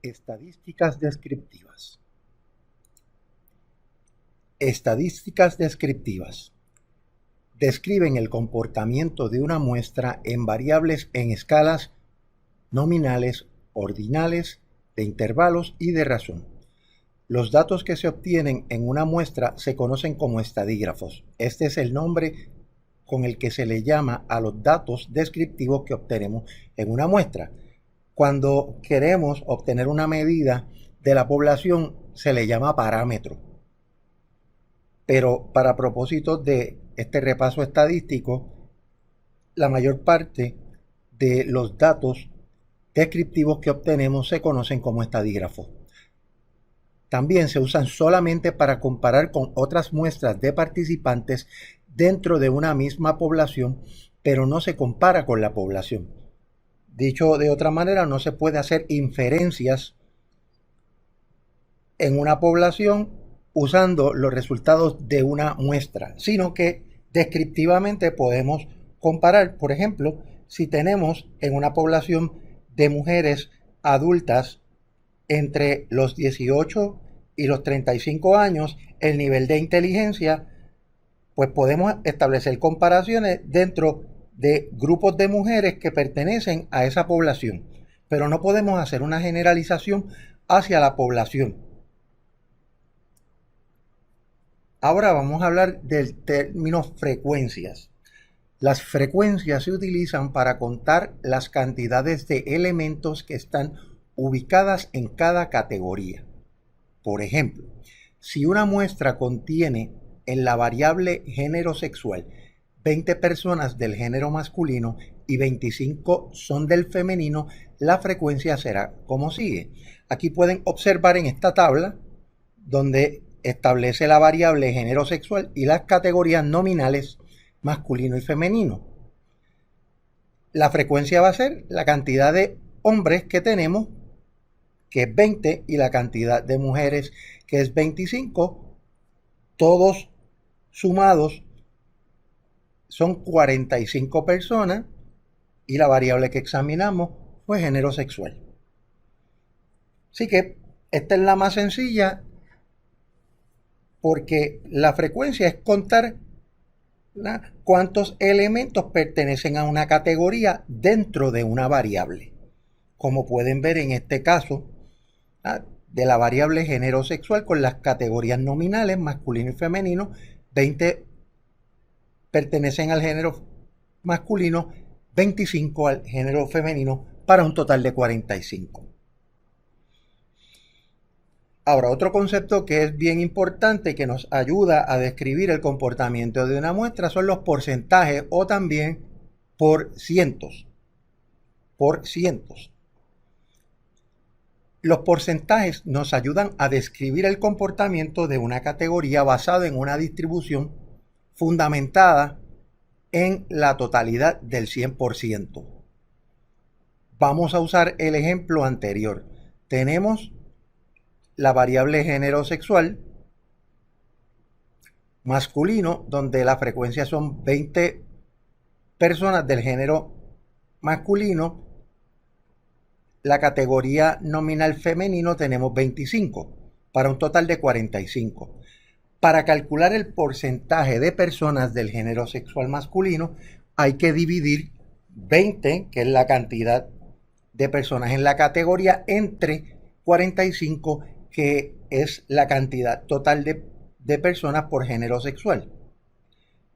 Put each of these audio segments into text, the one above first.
Estadísticas descriptivas. Estadísticas descriptivas describen el comportamiento de una muestra en variables en escalas nominales, ordinales, de intervalos y de razón. Los datos que se obtienen en una muestra se conocen como estadígrafos. Este es el nombre con el que se le llama a los datos descriptivos que obtenemos en una muestra. Cuando queremos obtener una medida de la población, se le llama parámetro. Pero para propósitos de este repaso estadístico, la mayor parte de los datos descriptivos que obtenemos se conocen como estadígrafos. También se usan solamente para comparar con otras muestras de participantes dentro de una misma población, pero no se compara con la población. Dicho de otra manera, no se puede hacer inferencias en una población usando los resultados de una muestra, sino que descriptivamente podemos comparar. Por ejemplo, si tenemos en una población de mujeres adultas entre los 18 y los 35 años, el nivel de inteligencia, pues podemos establecer comparaciones dentro de grupos de mujeres que pertenecen a esa población, pero no podemos hacer una generalización hacia la población. Ahora vamos a hablar del término frecuencias. Las frecuencias se utilizan para contar las cantidades de elementos que están ubicadas en cada categoría. Por ejemplo, si una muestra contiene en la variable género sexual 20 personas del género masculino y 25 son del femenino, la frecuencia será como sigue. Aquí pueden observar en esta tabla donde establece la variable género sexual y las categorías nominales masculino y femenino. La frecuencia va a ser la cantidad de hombres que tenemos, que es 20, y la cantidad de mujeres, que es 25, todos sumados son 45 personas, y la variable que examinamos fue género sexual. Así que esta es la más sencilla, porque la frecuencia es contar cuántos elementos pertenecen a una categoría dentro de una variable. Como pueden ver en este caso, de la variable género sexual con las categorías nominales masculino y femenino, 20 pertenecen al género masculino, 25 al género femenino, para un total de 45. Ahora, otro concepto que es bien importante, que nos ayuda a describir el comportamiento de una muestra, son los porcentajes o también por cientos. Los porcentajes nos ayudan a describir el comportamiento de una categoría basado en una distribución fundamentada en la totalidad del 100%. Vamos a usar el ejemplo anterior. Tenemos la variable género sexual masculino, donde la frecuencia son 20 personas del género masculino. La categoría nominal femenino tenemos 25, para un total de 45. Para calcular el porcentaje de personas del género sexual masculino, hay que dividir 20, que es la cantidad de personas en la categoría, entre 45, que es la cantidad total de personas por género sexual.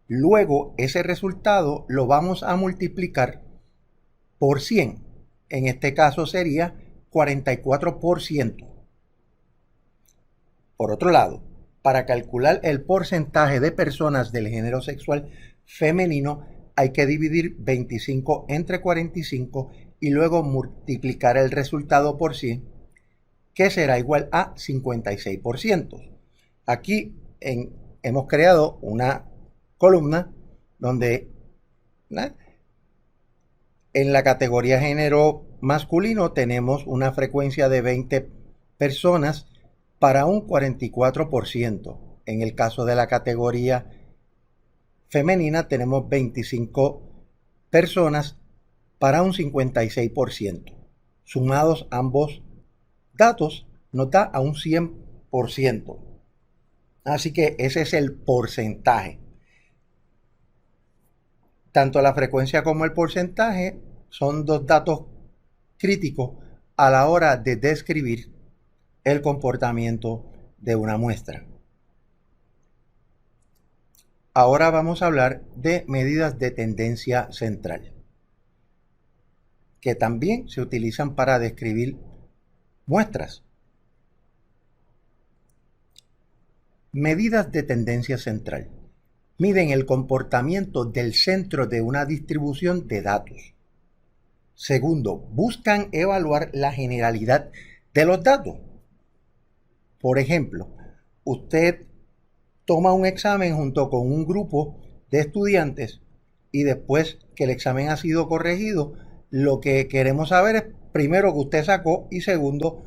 Luego, ese resultado lo vamos a multiplicar por 100. En este caso sería 44%. Por otro lado, para calcular el porcentaje de personas del género sexual femenino, hay que dividir 25 entre 45 y luego multiplicar el resultado por 100, que será igual a 56%. Aquí hemos creado una columna donde en la categoría género masculino tenemos una frecuencia de 20 personas para un 44%. En el caso de la categoría femenina tenemos 25 personas para un 56%. Sumados ambos datos nos da a un 100%. Así que ese es el porcentaje. Tanto la frecuencia como el porcentaje son dos datos críticos a la hora de describir el comportamiento de una muestra. Ahora vamos a hablar de medidas de tendencia central, que también se utilizan para describir muestras. Medidas de tendencia central miden el comportamiento del centro de una distribución de datos. Segundo, buscan evaluar la generalidad de los datos. Por ejemplo, usted toma un examen junto con un grupo de estudiantes y después que el examen ha sido corregido, lo que queremos saber es primero que usted sacó y segundo,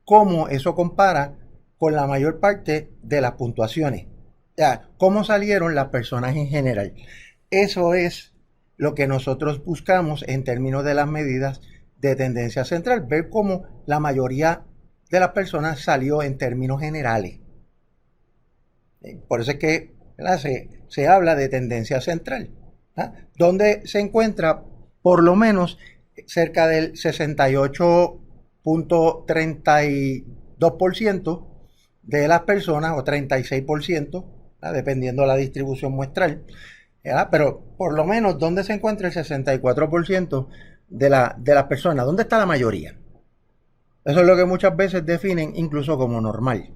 cómo eso compara con la mayor parte de las puntuaciones. O sea, cómo salieron las personas en general. Eso es lo que nosotros buscamos en términos de las medidas de tendencia central, ver cómo la mayoría de las personas salió en términos generales. Por eso es que se habla de tendencia central, donde se encuentra por lo menos cerca del 68.32% de las personas o 36%, dependiendo de la distribución muestral, pero por lo menos donde se encuentra el 64% de las personas, ¿dónde está la mayoría? Eso es lo que muchas veces definen incluso como normal.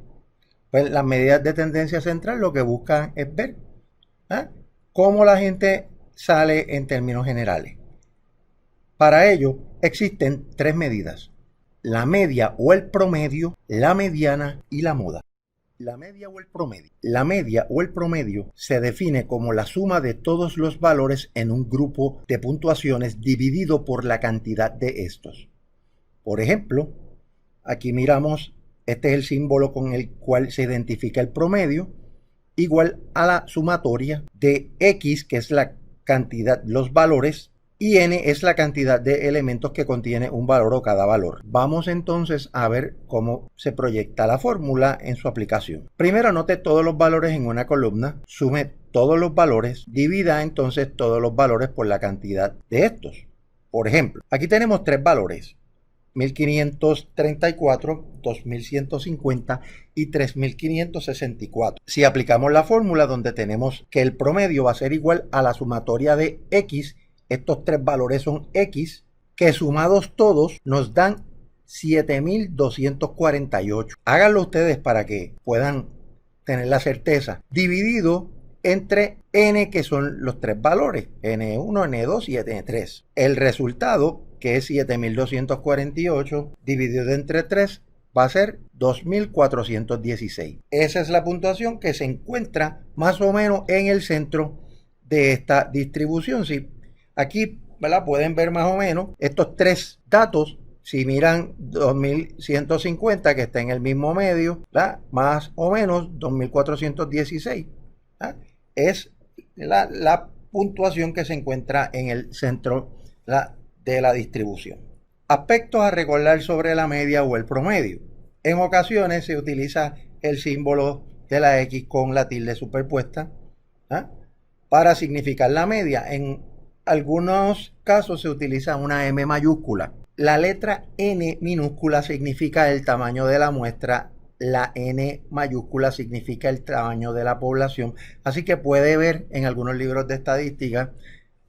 Pues las medidas de tendencia central lo que buscan es ver cómo la gente sale en términos generales. Para ello existen tres medidas: la media o el promedio, la mediana y la moda. La media o el promedio. La media o el promedio se define como la suma de todos los valores en un grupo de puntuaciones dividido por la cantidad de estos. Por ejemplo, aquí miramos, este es el símbolo con el cual se identifica el promedio, igual a la sumatoria de X, que es la cantidad, los valores, y N es la cantidad de elementos que contiene un valor o cada valor. Vamos entonces a ver cómo se proyecta la fórmula en su aplicación. Primero anote todos los valores en una columna, sume todos los valores, divida entonces todos los valores por la cantidad de estos. Por ejemplo, aquí tenemos tres valores: 1534, 2150 y 3564. Si aplicamos la fórmula donde tenemos que el promedio va a ser igual a la sumatoria de X, estos tres valores son X, que sumados todos nos dan 7248. Háganlo ustedes para que puedan tener la certeza. Dividido entre N, que son los tres valores, N1, N2 y N3. El resultado, que es 7248, dividido entre 3, va a ser 2416. Esa es la puntuación que se encuentra más o menos en el centro de esta distribución. Sí, aquí, ¿verdad?, pueden ver más o menos estos tres datos. Si miran 2150, que está en el mismo medio, ¿verdad?, más o menos 2416, ¿verdad?, es la puntuación que se encuentra en el centro de la distribución. Aspectos a recordar sobre la media o el promedio. En ocasiones se utiliza el símbolo de la X con la tilde superpuesta para significar la media. En algunos casos se utiliza una M mayúscula. La letra N minúscula significa el tamaño de la muestra. La N mayúscula significa el tamaño de la población. Así que puede ver en algunos libros de estadística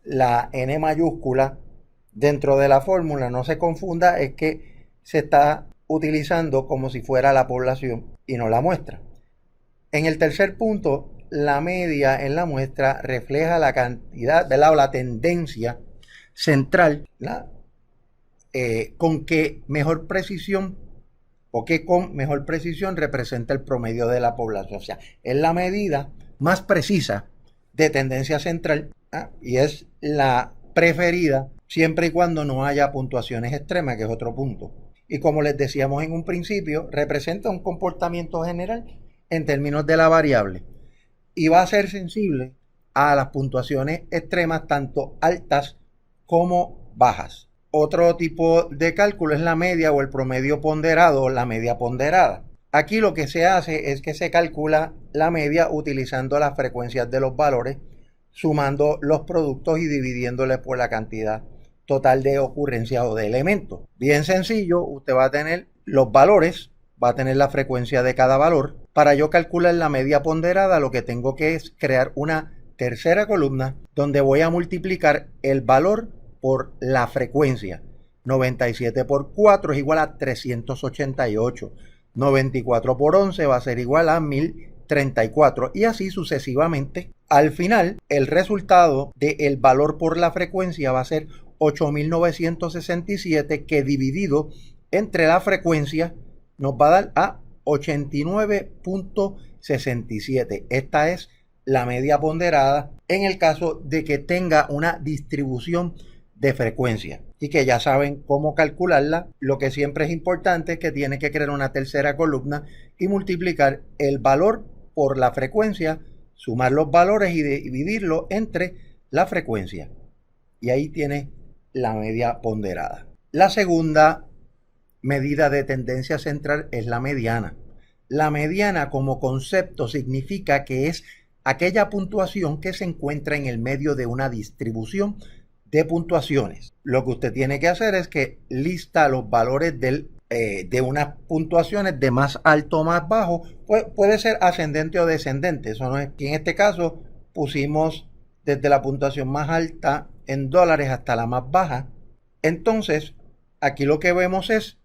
la N mayúscula dentro de la fórmula. No se confunda, es que se está utilizando como si fuera la población y no la muestra. En el tercer punto, la media en la muestra refleja la cantidad, ¿verdad?, o la tendencia central, con que mejor precisión o que con mejor precisión representa el promedio de la población. O sea, es la medida más precisa de tendencia central y es la preferida siempre y cuando no haya puntuaciones extremas, que es otro punto. Y como les decíamos en un principio, representa un comportamiento general en términos de la variable y va a ser sensible a las puntuaciones extremas, tanto altas como bajas. Otro tipo de cálculo es la media o el promedio ponderado o la media ponderada. Aquí lo que se hace es que se calcula la media utilizando las frecuencias de los valores, sumando los productos y dividiéndole por la cantidad total de ocurrencias o de elementos. Bien sencillo, usted va a tener los valores, va a tener la frecuencia de cada valor. Para yo calcular la media ponderada, lo que tengo que es crear una tercera columna donde voy a multiplicar el valor por la frecuencia. 97 por 4 es igual a 388. 94 por 11 va a ser igual a 1034 y así sucesivamente. Al final, el resultado del valor por la frecuencia va a ser 8967, que dividido entre la frecuencia nos va a dar a 89.67. Esta es la media ponderada en el caso de que tenga una distribución de frecuencia. Y que ya saben cómo calcularla. Lo que siempre es importante es que tiene que crear una tercera columna y multiplicar el valor por la frecuencia, sumar los valores y dividirlo entre la frecuencia. Y ahí tiene la media ponderada. La segunda medida de tendencia central es la mediana. La mediana como concepto significa que es aquella puntuación que se encuentra en el medio de una distribución de puntuaciones. Lo que usted tiene que hacer es que lista los valores de unas puntuaciones de más alto o más bajo. Puede ser ascendente o descendente. Eso no es, y en este caso pusimos desde la puntuación más alta en dólares hasta la más baja. Entonces, aquí lo que vemos es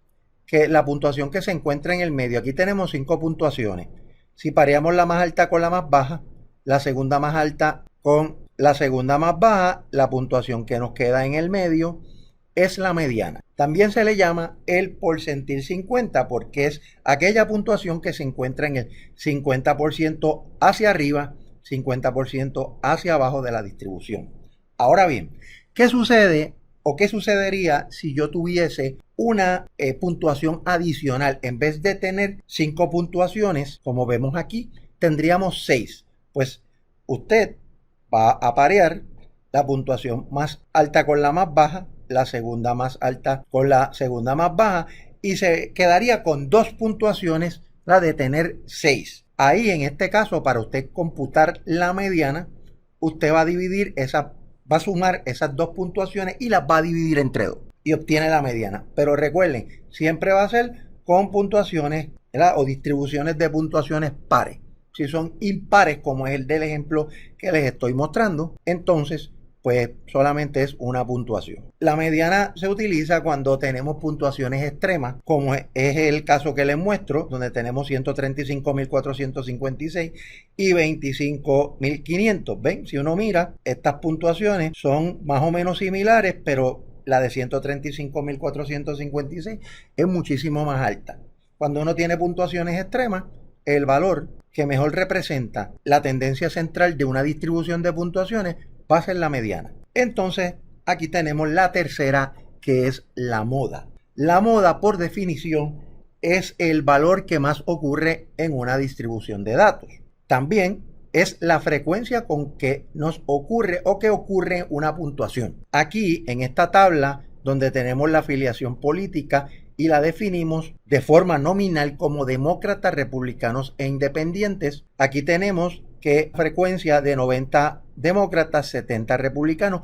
que la puntuación que se encuentra en el medio, aquí tenemos 5 puntuaciones. Si pareamos la más alta con la más baja, la segunda más alta con la segunda más baja, la puntuación que nos queda en el medio es la mediana. También se le llama el porcentil 50 porque es aquella puntuación que se encuentra en el 50% hacia arriba, 50% hacia abajo de la distribución. Ahora bien, ¿qué sucede o qué sucedería si yo tuviese una puntuación adicional? En vez de tener 5 puntuaciones, como vemos aquí, tendríamos 6. Pues usted va a parear la puntuación más alta con la más baja, la segunda más alta con la segunda más baja, y se quedaría con 2 puntuaciones, la de tener 6. Ahí, en este caso, para usted computar la mediana, usted va a dividir va a sumar esas 2 puntuaciones y las va a dividir entre 2 y obtiene la mediana. Pero recuerden, siempre va a ser con puntuaciones, ¿verdad?, o distribuciones de puntuaciones pares. Si son impares, como es el del ejemplo que les estoy mostrando, entonces pues solamente es una puntuación. La mediana se utiliza cuando tenemos puntuaciones extremas, como es el caso que les muestro, donde tenemos 135.456 y 25.500. ¿Ven? Si uno mira, estas puntuaciones son más o menos similares, pero la de 135.456 es muchísimo más alta. Cuando uno tiene puntuaciones extremas, el valor que mejor representa la tendencia central de una distribución de puntuaciones va a ser la mediana. Entonces, aquí tenemos la tercera, que es la moda. La moda, por definición, es el valor que más ocurre en una distribución de datos. También es la frecuencia con que nos ocurre o que ocurre una puntuación. Aquí, en esta tabla, donde tenemos la afiliación política y la definimos de forma nominal como demócratas, republicanos e independientes, aquí tenemos que frecuencia de 90 demócratas, 70 republicanos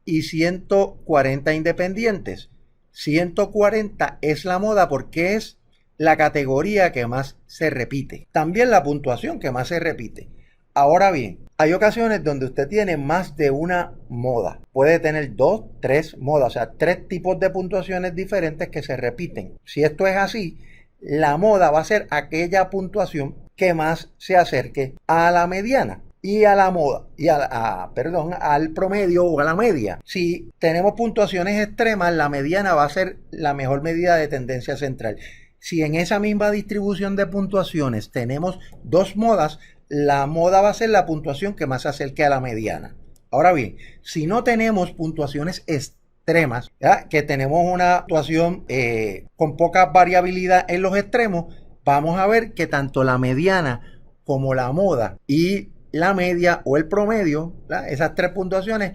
y 140 independientes. 140 es la moda porque es la categoría que más se repite. También la puntuación que más se repite. Ahora bien, hay ocasiones donde usted tiene más de una moda. Puede tener 2, 3 modas, o sea, 3 tipos de puntuaciones diferentes que se repiten. Si esto es así, la moda va a ser aquella puntuación que más se acerque a la mediana y a la moda y al promedio o a la media. Si tenemos puntuaciones extremas, la mediana va a ser la mejor medida de tendencia central. Si en esa misma distribución de puntuaciones tenemos 2 modas, la moda va a ser la puntuación que más se acerque a la mediana. Ahora bien, si no tenemos puntuaciones extremas, ¿ya?, que tenemos una puntuación con poca variabilidad en los extremos, vamos a ver que tanto la mediana como la moda y la media o el promedio, ¿verdad?, esas 3 puntuaciones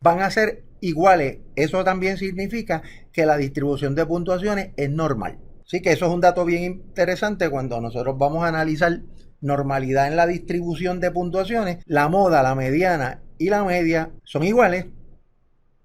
van a ser iguales, eso también significa que la distribución de puntuaciones es normal. Así que eso es un dato bien interesante cuando nosotros vamos a analizar normalidad en la distribución de puntuaciones. La moda, la mediana y la media son iguales,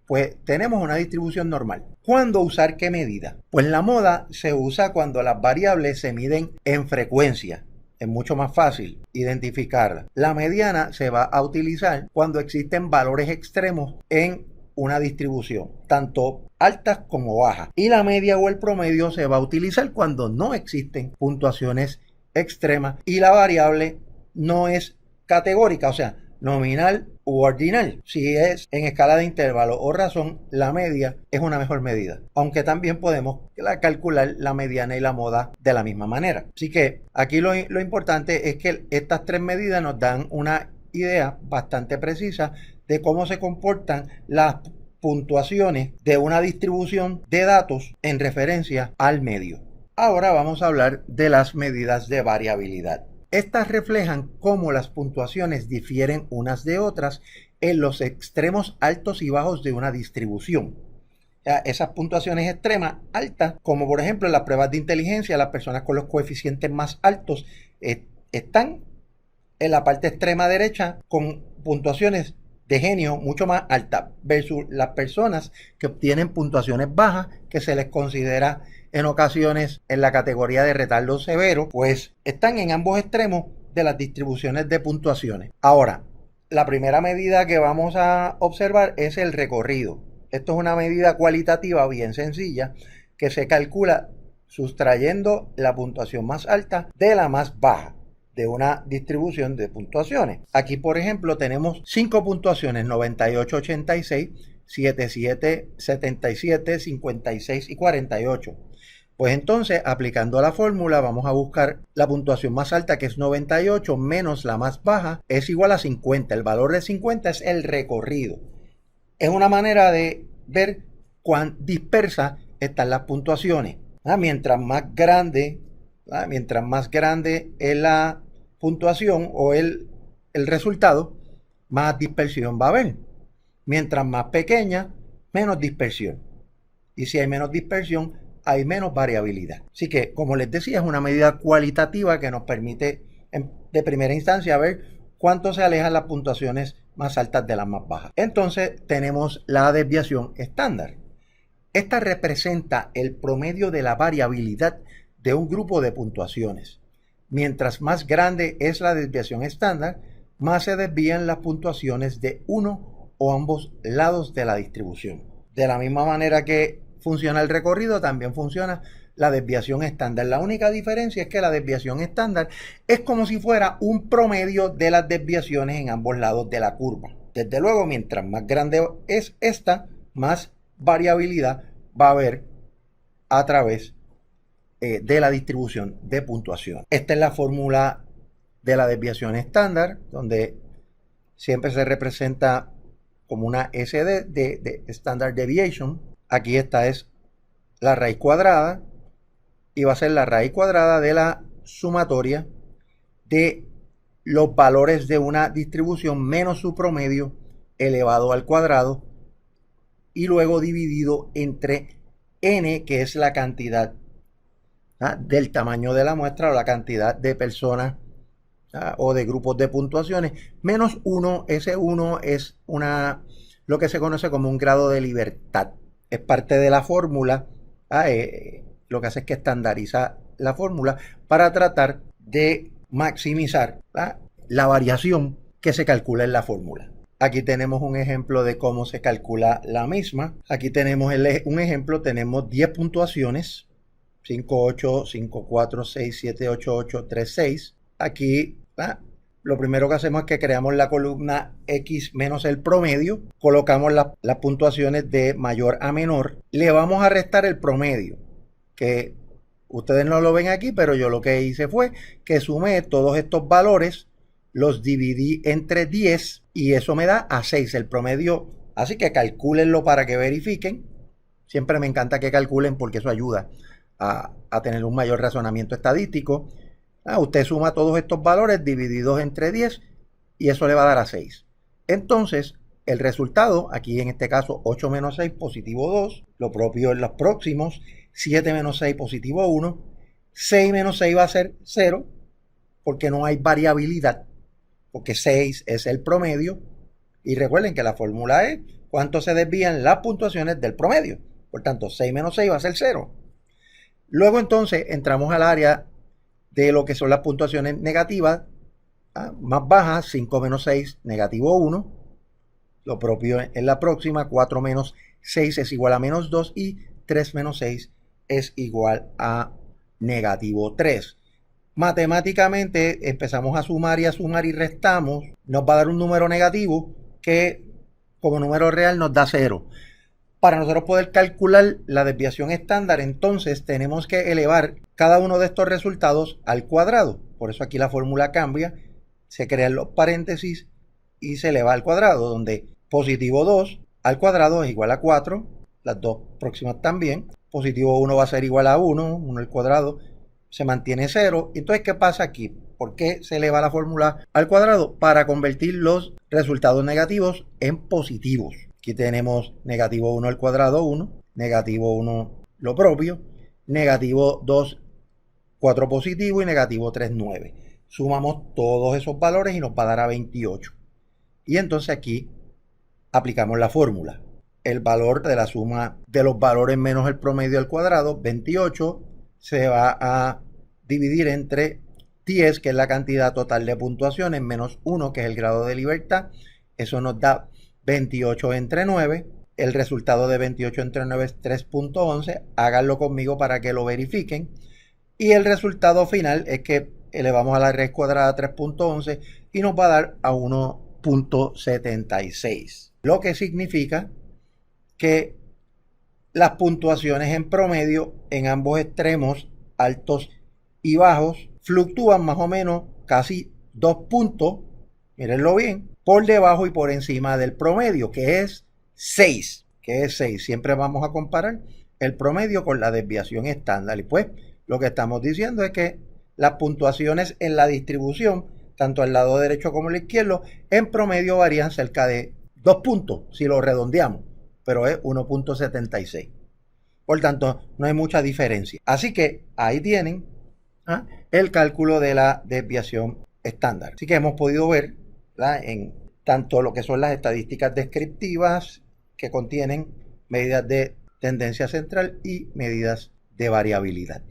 pues tenemos una distribución normal. ¿Cuándo usar qué medida? Pues la moda se usa cuando las variables se miden en frecuencia. Es mucho más fácil identificarla. La mediana se va a utilizar cuando existen valores extremos en una distribución, tanto altas como bajas. Y la media o el promedio se va a utilizar cuando no existen puntuaciones extremas y la variable no es categórica, o sea, nominal u ordinal. Si es en escala de intervalo o razón, la media es una mejor medida, aunque también podemos calcular la mediana y la moda de la misma manera. Así que aquí lo importante es que estas tres medidas nos dan una idea bastante precisa de cómo se comportan las puntuaciones de una distribución de datos en referencia al medio. Ahora vamos a hablar de las medidas de variabilidad. Estas reflejan cómo las puntuaciones difieren unas de otras en los extremos altos y bajos de una distribución. Esas puntuaciones extremas altas, como por ejemplo en las pruebas de inteligencia, las personas con los coeficientes más altos están en la parte extrema derecha con puntuaciones de genio mucho más altas versus las personas que obtienen puntuaciones bajas, que se les considera en ocasiones en la categoría de retardo severo, pues están en ambos extremos de las distribuciones de puntuaciones. Ahora, la primera medida que vamos a observar es el recorrido. Esto es una medida cualitativa bien sencilla que se calcula sustrayendo la puntuación más alta de la más baja de una distribución de puntuaciones. Aquí, por ejemplo, tenemos 5 puntuaciones: 98, 86, 77, 77, 56 y 48. Pues entonces, aplicando la fórmula, vamos a buscar la puntuación más alta, que es 98, menos la más baja, es igual a 50. El valor de 50 es el recorrido. Es una manera de ver cuán dispersas están las puntuaciones. Mientras más grande es la puntuación o el resultado, más dispersión va a haber. Mientras más pequeña, menos dispersión. Y si hay menos dispersión, hay menos variabilidad. Así que, como les decía, es una medida cualitativa que nos permite de primera instancia ver cuánto se alejan las puntuaciones más altas de las más bajas. Entonces tenemos la desviación estándar. Esta representa el promedio de la variabilidad de un grupo de puntuaciones. Mientras más grande es la desviación estándar, más se desvían las puntuaciones de uno o ambos lados de la distribución. De la misma manera que funciona el recorrido, también funciona la desviación estándar. La única diferencia es que la desviación estándar es como si fuera un promedio de las desviaciones en ambos lados de la curva. Desde luego, mientras más grande es esta, más variabilidad va a haber a través de la distribución de puntuación. Esta es la fórmula de la desviación estándar, donde siempre se representa como una SD de Standard Deviation. Aquí esta es la raíz cuadrada y va a ser la raíz cuadrada de la sumatoria de los valores de una distribución menos su promedio elevado al cuadrado y luego dividido entre n, que es la cantidad del tamaño de la muestra o la cantidad de personas o de grupos de puntuaciones, menos 1. Ese 1 es lo que se conoce como un grado de libertad. Es parte de la fórmula. Lo que hace es que estandariza la fórmula para tratar de maximizar la variación que se calcula en la fórmula. Aquí tenemos un ejemplo de cómo se calcula la misma. Aquí tenemos un ejemplo, tenemos 10 puntuaciones: 5, 8, 5, 4, 6, 7, 8, 8, 3, 6. Aquí lo primero que hacemos es que creamos la columna X menos el promedio, colocamos las puntuaciones de mayor a menor, le vamos a restar el promedio, que ustedes no lo ven aquí, pero yo lo que hice fue que sumé todos estos valores, los dividí entre 10 y eso me da a 6 el promedio. Así que calcúlenlo para que verifiquen. Siempre me encanta que calculen porque eso ayuda a tener un mayor razonamiento estadístico. Usted suma todos estos valores divididos entre 10 y eso le va a dar a 6. Entonces, el resultado, aquí en este caso 8 menos 6 positivo 2, lo propio en los próximos, 7 menos 6 positivo 1, 6 menos 6 va a ser 0, porque no hay variabilidad, porque 6 es el promedio, y recuerden que la fórmula es cuánto se desvían las puntuaciones del promedio, por tanto 6 menos 6 va a ser 0. Luego entonces entramos al área de lo que son las puntuaciones negativas, más bajas, 5 menos 6, negativo 1. Lo propio en la próxima, 4 menos 6 es igual a menos 2 y 3 menos 6 es igual a negativo 3. Matemáticamente empezamos a sumar y restamos. Nos va a dar un número negativo que como número real nos da 0. Para nosotros poder calcular la desviación estándar, entonces tenemos que elevar cada uno de estos resultados al cuadrado. Por eso aquí la fórmula cambia, se crean los paréntesis y se eleva al cuadrado, donde positivo 2 al cuadrado es igual a 4, las dos próximas también. Positivo 1 va a ser igual a 1, 1 al cuadrado se mantiene 0. Entonces, ¿qué pasa aquí? ¿Por qué se eleva la fórmula al cuadrado? Para convertir los resultados negativos en positivos. Aquí tenemos negativo 1 al cuadrado 1, negativo 1 lo propio, negativo 2, 4 positivo y negativo 3, 9. Sumamos todos esos valores y nos va a dar a 28. Y entonces aquí aplicamos la fórmula. El valor de la suma de los valores menos el promedio al cuadrado, 28, se va a dividir entre 10, que es la cantidad total de puntuaciones, menos 1, que es el grado de libertad. Eso nos da 28 entre 9. El resultado de 28 entre 9 es 3.11. Háganlo conmigo para que lo verifiquen. Y el resultado final es que elevamos a la raíz cuadrada a 3.11 y nos va a dar a 1.76. Lo que significa que las puntuaciones en promedio en ambos extremos, altos y bajos, fluctúan más o menos casi 2 puntos, mírenlo bien, por debajo y por encima del promedio, que es 6. Siempre vamos a comparar el promedio con la desviación estándar. Y pues lo que estamos diciendo es que las puntuaciones en la distribución, tanto al lado derecho como al izquierdo, en promedio varían cerca de 2 puntos, si lo redondeamos, pero es 1.76. Por tanto, no hay mucha diferencia. Así que ahí tienen el cálculo de la desviación estándar. Así que hemos podido ver en tanto lo que son las estadísticas descriptivas que contienen medidas de tendencia central y medidas de variabilidad.